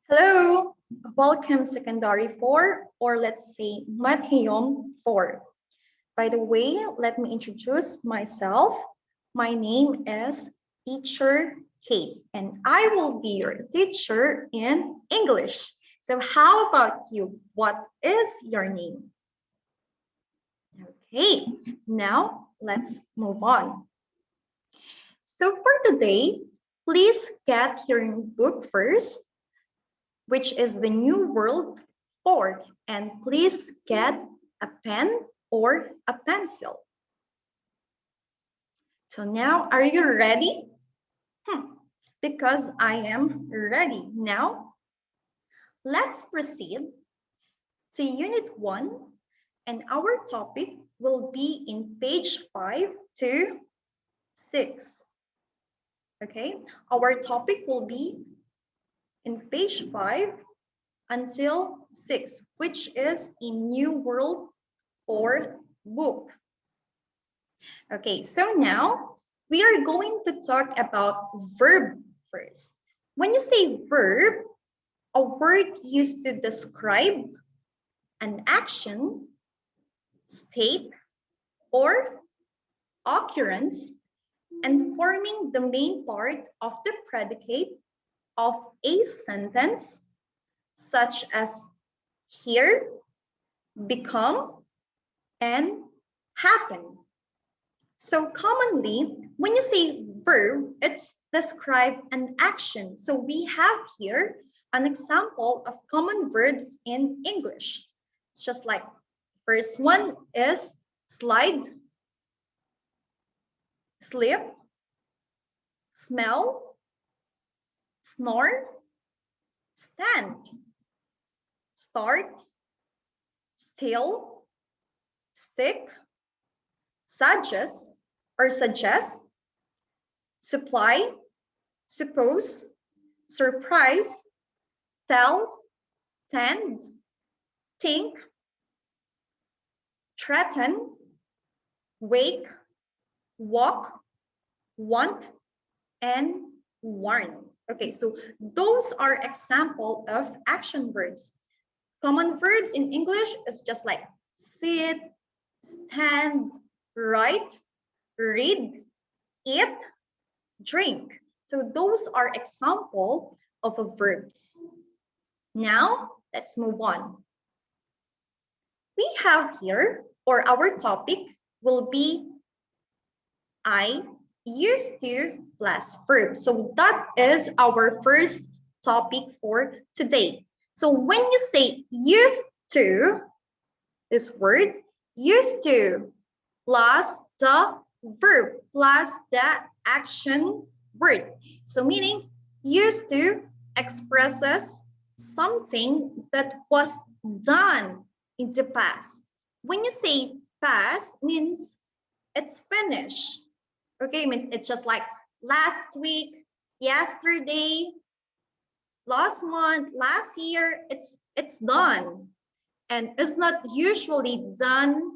Hello, welcome secondary 4, or let's say Madhyam 4. By the way, let me introduce myself. My name is Teacher Kate, and I will be your teacher in English. So how about you? What is your name? Okay, now let's move on. So for today, please get your book first, which is the New World 4, and please get a pen or a pencil. So now, are you ready? Because I am ready. Now, let's proceed to Unit 1, and our topic will be in page 5 to 6. Okay, our topic will be in page 5 until 6, which is in New World 4 book. Okay, so now we are going to talk about verb first. When you say verb, a word used to describe an action, state, or occurrence, and forming the main part of the predicate of a sentence, such as hear, become, and happen. So commonly, when you say verb, it's describe an action. So we have here an example of common verbs in English. It's just like first one is slide, slip, smell, snore, stand, start, still, stick, suggest, supply, suppose, surprise, tell, tend, think, threaten, wake, walk, want, and warn. Okay, so those are example of action verbs. Common verbs in English is just like sit, stand, write, read, eat, drink. So those are example of verbs. Now, let's move on. We have here, or our topic will be I used to plus verb. So that is our first topic for today. So when you say used to, this word, used to plus the verb plus the action word. So meaning used to expresses something that was done in the past. When you say past, means it's finished. Okay, means it's just like last week, yesterday, last month, last year, it's done. And it's not usually done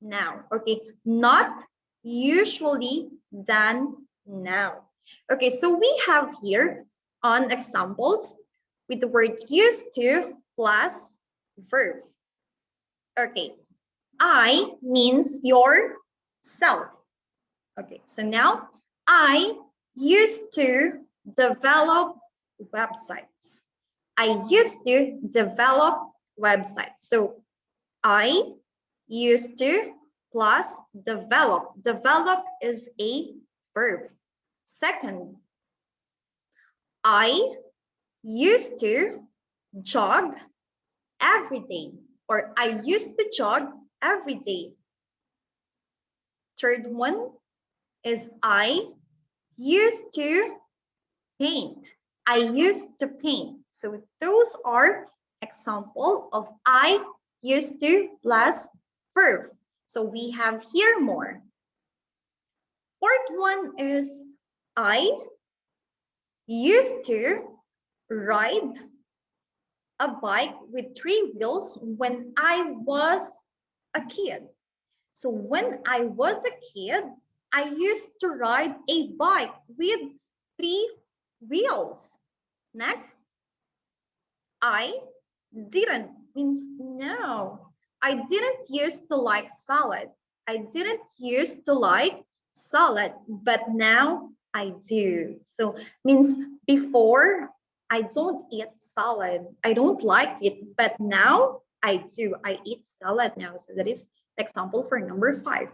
now. Okay, not usually done now. Okay, so we have here on examples with the word used to plus verb. Okay, I means yourself. Okay, so now I used to develop websites. I used to develop websites. So I used to plus develop. Develop is a verb. Second, I used to jog every day, or I used to jog every day. Third one is I used to paint. I used to paint. So those are example of I used to plus verb. So we have here more. Fourth one is I used to ride a bike with 3 wheels when I was a kid. So when I was a kid, I used to ride a bike with 3 wheels. Next. I didn't means no. I didn't used to like salad. I didn't used to like salad, but now I do. So means before I don't eat salad. I don't like it, but now I do. I eat salad now. So that is example for number 5.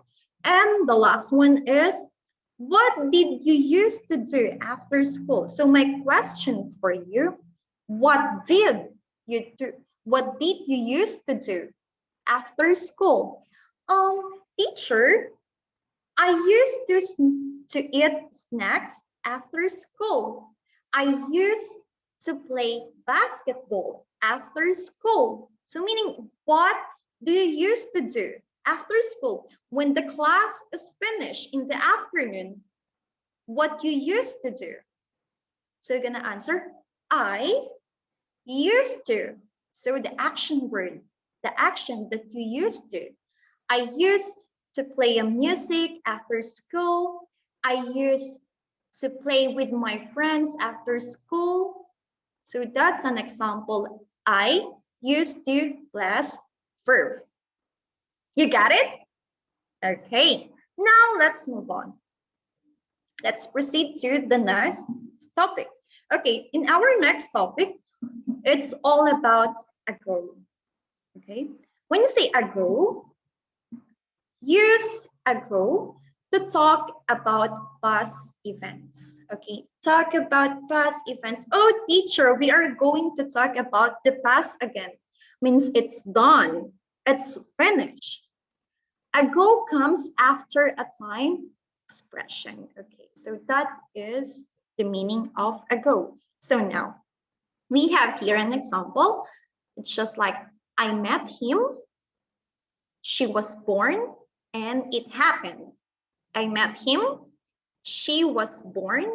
And the last one is, what did you used to do after school? So my question for you, what did you do? What did you used to do after school? Teacher, I used to eat snack after school. I used to play basketball after school. So meaning, what do you used to do after school? When the class is finished in the afternoon, what you used to do? So you're gonna answer, I used to. So the action word, the action that you used to. I used to play a music after school. I used to play with my friends after school. So that's an example. I used to plus verb. You got it? Okay, now let's move on. Let's proceed to the next topic. Okay, in our next topic, it's all about ago. Okay, when you say ago, use ago to talk about past events. Okay, talk about past events. Oh, teacher, we are going to talk about the past again. Means it's done, it's finished. Ago comes after a time expression. Okay, so that is the meaning of ago. So now we have here an example. It's just like, I met him, she was born, and it happened. I met him, she was born,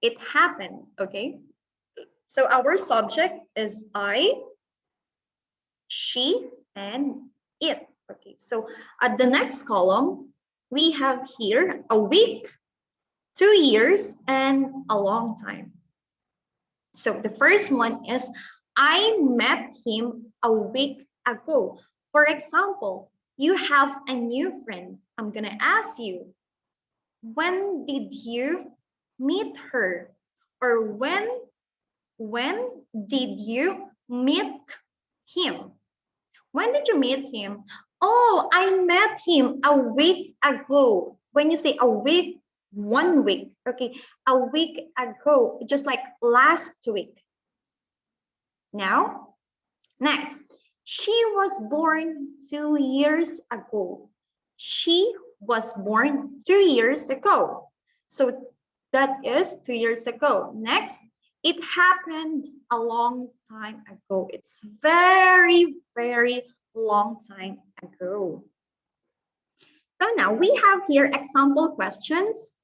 it happened. Okay, so our subject is I, she, and it. Okay, so at the next column, we have here a week, 2 years, and a long time. So the first one is, I met him a week ago. For example, you have a new friend. I'm gonna ask you, when did you meet her? Or when did you meet him? When did you meet him? Oh, I met him a week ago. When you say a week, 1 week, okay, a week ago, just like last week. Now, next, she was born 2 years ago. She was born 2 years ago. So that is 2 years ago. Next, it happened a long time ago. It's very, very long time ago. So now we have here example questions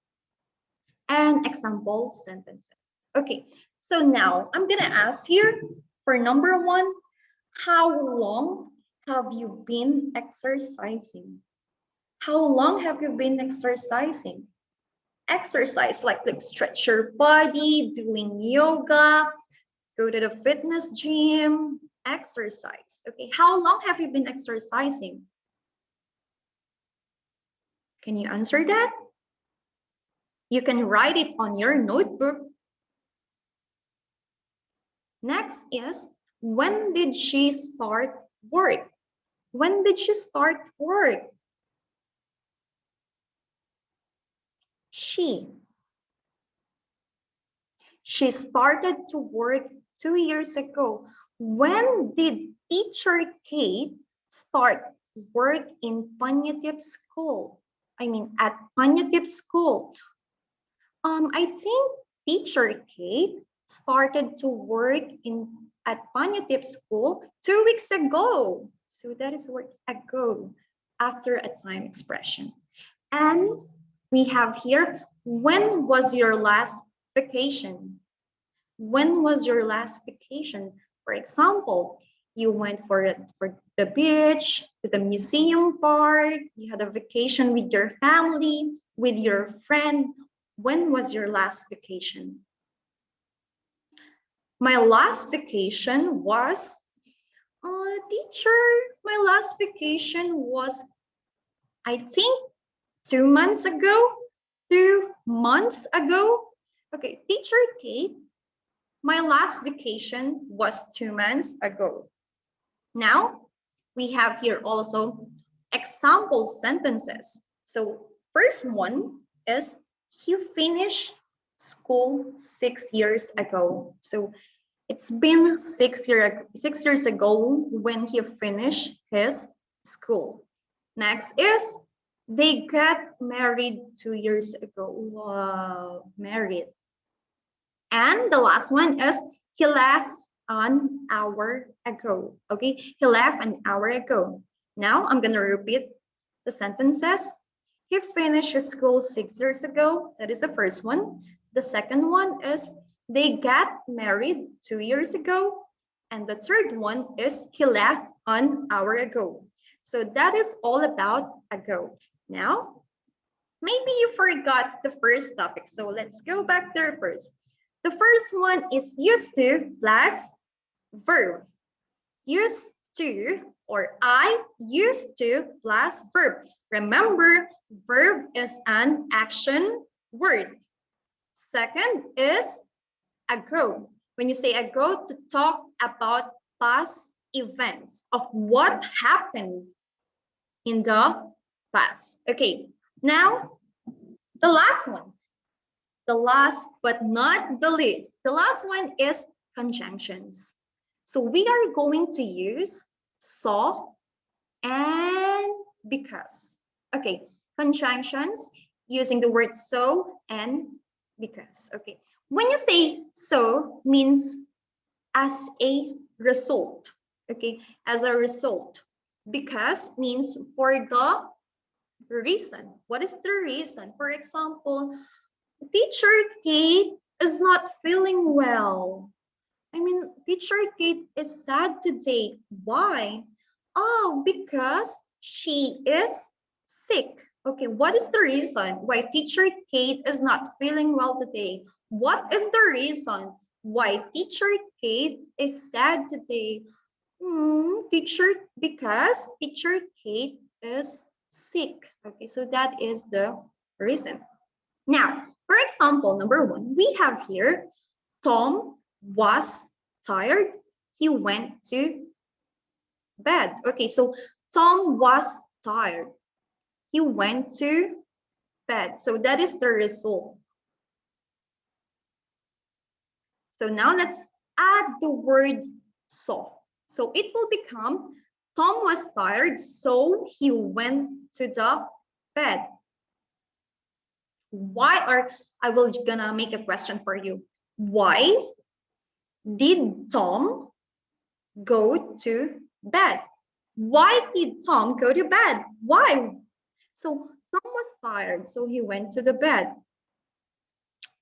and example sentences. Okay, so now I'm gonna ask you for number 1, how long have you been exercising? How long have you been exercising? Exercise like stretch your body, doing yoga, go to the fitness gym, exercise. Okay, how long have you been exercising? Can you answer that? You can write it on your notebook. Next is, when did she start work? When did she start work? She started to work 2 years ago. When did teacher Kate start work in Panyative school? I mean, at Panyative school. I think teacher Kate started to work at Panyative school 2 weeks ago. So that is word ago, after a time expression. And we have here, when was your last vacation? When was your last vacation? For example, you went for the beach, to the museum park, you had a vacation with your family, with your friend. When was your last vacation? My last vacation was, teacher, my last vacation was, I think, 2 months ago, 2 months ago. Okay, teacher Kate, my last vacation was 2 months ago. Now, we have here also example sentences. So first one is, he finished school 6 years ago. So it's been 6 years ago when he finished his school. Next is, they got married 2 years ago. Wow, married. And the last one is, he left an hour ago. Okay, he left an hour ago. Now I'm gonna repeat the sentences. He finished school 6 years ago. That is the first one. The second one is, they got married 2 years ago. And the third one is, he left an hour ago. So that is all about ago. Now, maybe you forgot the first topic. So let's go back there first. The first one is used to plus verb. Used to, or I used to plus verb. Remember, verb is an action word. Second is ago. When you say ago, to talk about past events of what happened in the past. Okay, now the last one. The last but not the least. The last one is conjunctions. So we are going to use so and because. Okay, conjunctions using the word so and because. Okay, when you say so, means as a result. Okay, as a result. Because means for the reason. What is the reason? For example, teacher Kate is not feeling well. I mean, teacher Kate is sad today. Why? Oh, because she is sick. Okay, what is the reason why teacher Kate is not feeling well today? What is the reason why teacher Kate is sad today? Because teacher Kate is sick. Okay, so that is the reason. Now, for example, number one, we have here, Tom was tired. He went to bed. Okay, so Tom was tired. He went to bed. So that is the result. So now let's add the word so. So it will become, Tom was tired, so he went to the bed. Why, or I will gonna make a question for you. Why did Tom go to bed? Why did Tom go to bed? Why? So Tom was tired, so he went to the bed.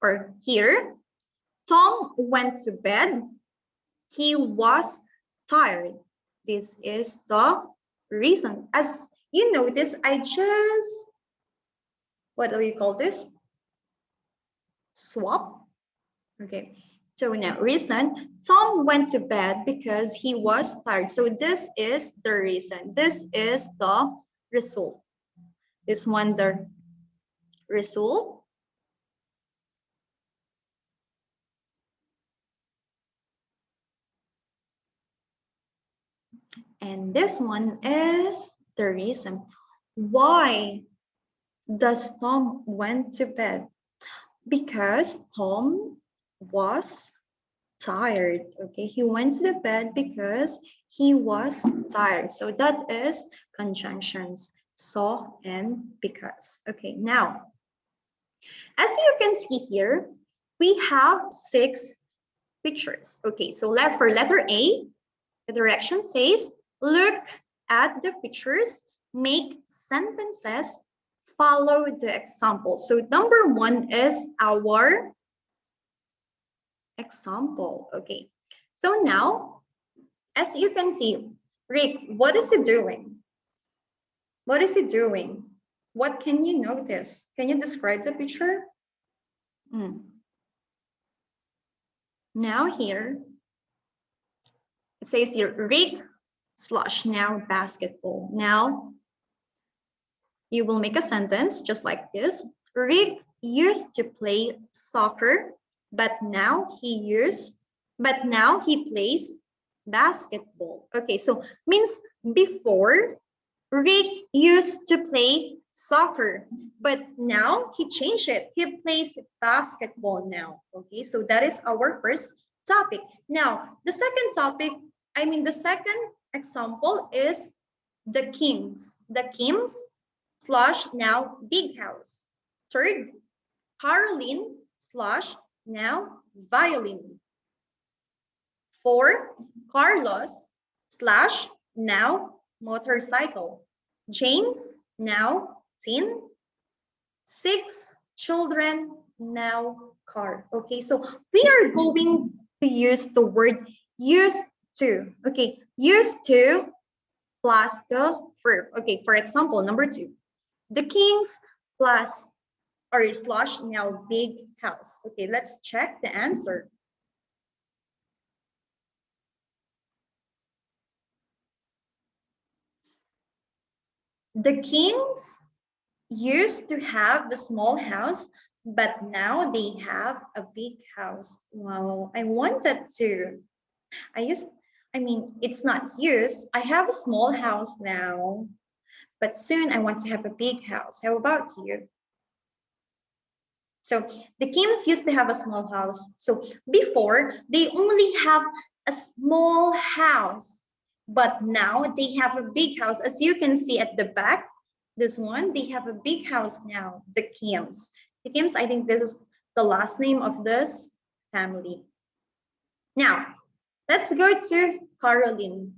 Or here, Tom went to bed. He was tired. This is the reason. As you notice, I just, what do you call this? Swap. Okay. So now reason, Tom went to bed because he was tired. So this is the reason. This is the result. This one, the result. And this one is the reason. Why does Tom went to bed? Because Tom was tired. Okay, he went to the bed because he was tired. So that is conjunctions, so and because. Okay, now, as you can see here, we have 6 pictures. Okay, so for letter A, the direction says, look at the pictures, make sentences, follow the example. So number 1 is our example. Okay, so now, as you can see, Rick, what is he doing? What is he doing? What can you notice? Can you describe the picture? Now here, it says here, Rick slash now basketball. Now, you will make a sentence just like this. Rick used to play soccer, but now he plays basketball. Okay, so means before Rick used to play soccer, but now he changed it. He plays basketball now. Okay, so that is our first topic. Now, the second example is the Kims. The Kims slash now big house. Third, Caroline slash now violin. 4, Carlos slash now motorcycle. James now tin. 6, children now car. Okay, so we are going to use the word used to. Okay, used to plus the verb. Okay, for example, number 2, the Kings plus or slash now big house. Okay, let's check the answer. The Kings used to have a small house, but now they have a big house. Wow, I want that too. It's not used. I have a small house now, but soon I want to have a big house. How about you? So the Kims used to have a small house. So before, they only have a small house, but now they have a big house. As you can see at the back, this one, they have a big house now, the Kims. The Kims, I think this is the last name of this family. Now, let's go to Caroline.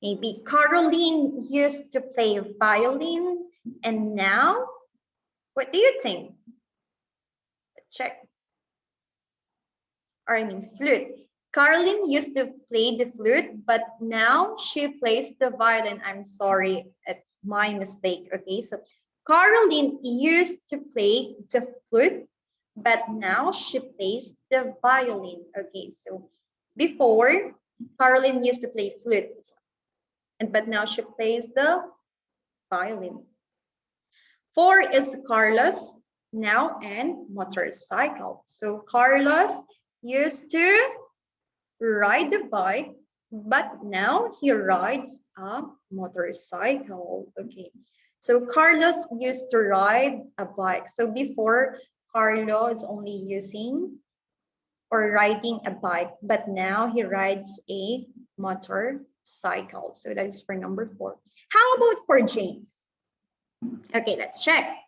Maybe Caroline used to play violin, and now, what do you think? Check. Flute. Caroline used to play the flute, but now she plays the violin. I'm sorry, it's my mistake. Okay, so Caroline used to play the flute, but now she plays the violin. Okay, so before, Caroline used to play flute, but now she plays the violin. 4 is Carlos now and motorcycle. So Carlos used to ride the bike, but now he rides a motorcycle. Okay, so Carlos used to ride a bike. So before, Carlos only using or riding a bike, but now he rides a motorcycle. So that is for number 4. How about for James? Okay, let's check.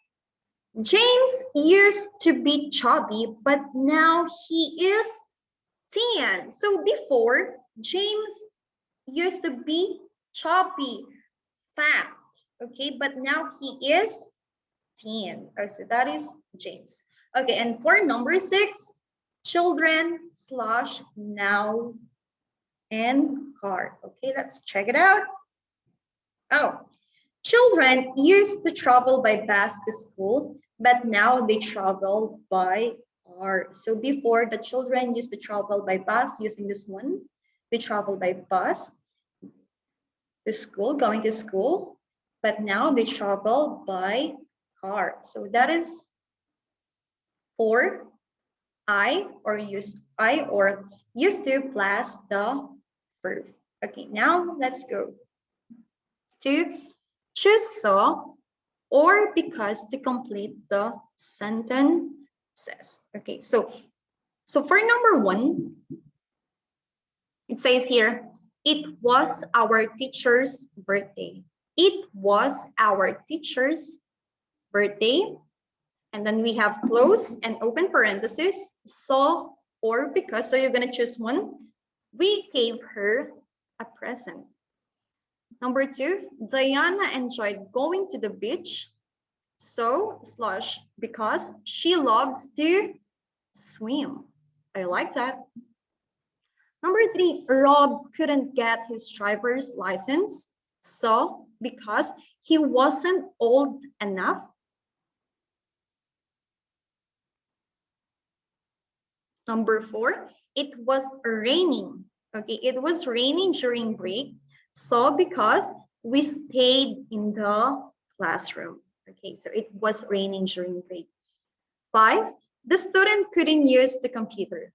James used to be chubby, but now he is thin. So before, James used to be chubby, fat, okay, but now he is thin. Okay, so that is James. Okay, and for number 6, children slash now and car. Okay, let's check it out. Oh, children used to travel by bus to school, but now they travel by car. So before, the children used to travel by bus using this one. They travel by bus to school, going to school, but now they travel by car. So that is for I or used to plus the verb. Okay, now let's go to choose so or because to complete the sentences. Okay, so for number 1, it says here, it was our teacher's birthday. It was our teacher's birthday. And then we have close and open parenthesis, so or because. So you're going to choose one. We gave her a present. Number 2, Diana enjoyed going to the beach. So slash because she loves to swim. I like that. Number 3, Rob couldn't get his driver's license. So because he wasn't old enough. Number 4, it was raining. Okay, it was raining during break. So because we stayed in the classroom. Okay, so it was raining during break. 5, the student couldn't use the computer.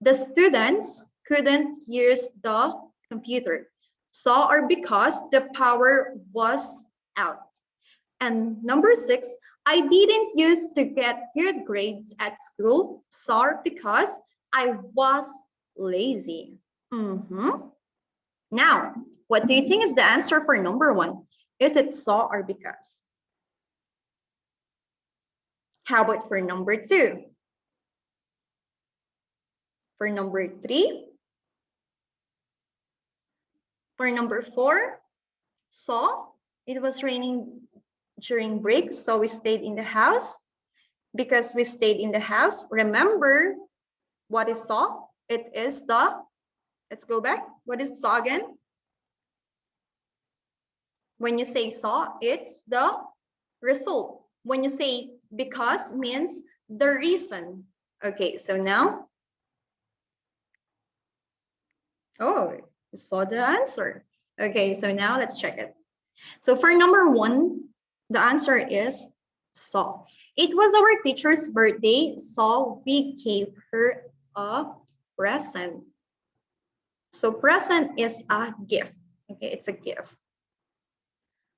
The students couldn't use the computer. So or because the power was out. And number 6, I didn't used to get good grades at school. So because I was lazy. Now, what do you think is the answer for number 1? Is it so or because? How about for number 2? For number 3? For number 4? So it was raining during break, so we stayed in the house. Because we stayed in the house, remember what is saw? It is the, let's go back. What is saw again? When you say saw, it's the result. When you say because, means the reason. Okay, so now, oh, you saw the answer. Okay, so now let's check it. So for number 1, the answer is saw. It was our teacher's birthday, so we gave her a present. So present is a gift. Okay, it's a gift.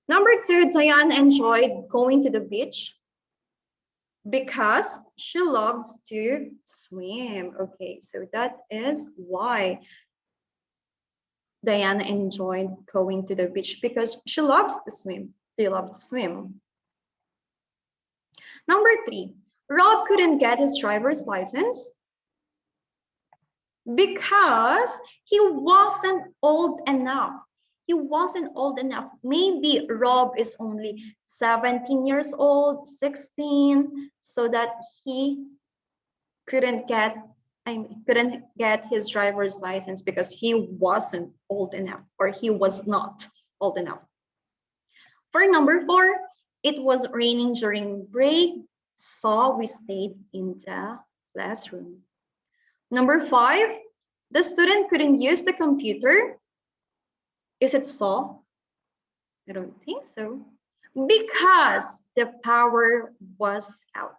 Number 2, Diane enjoyed going to the beach because she loves to swim. Okay, so that is why Diana enjoyed going to the beach, because she loves to swim. They love to swim. Number 3, Rob couldn't get his driver's license because he wasn't old enough. He wasn't old enough. Maybe Rob is only 17 years old, 16, so that he couldn't get his driver's license because he wasn't old enough, or he was not old enough. For number 4, it was raining during break, so we stayed in the classroom. Number 5, the student couldn't use the computer. Is it so? I don't think so. Because the power was out.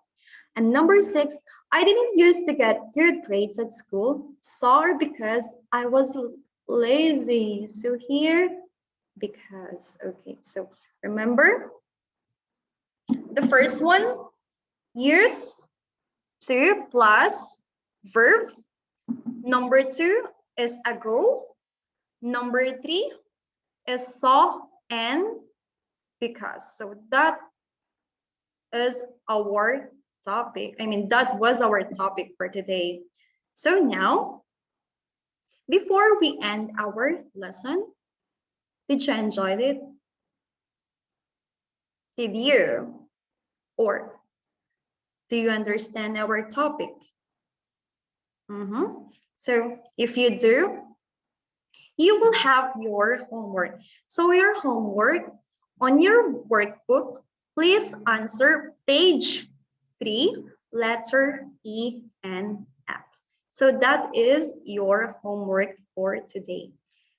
And number 6, I didn't used to get good grades at school. So because I was lazy. So here, because. Okay, so remember the first one, used to plus verb. Number 2 is ago. Number 3 is saw and because. So that is our topic. That was our topic for today. So now, before we end our lesson, did you enjoy it? Did you? Or do you understand our topic? So if you do, you will have your homework. So your homework on your workbook, please answer page 3, letter E and F. So that is your homework for today.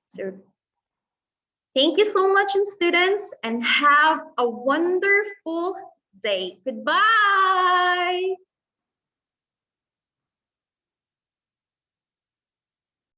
So thank you so much, students, and have a wonderful day. Goodbye.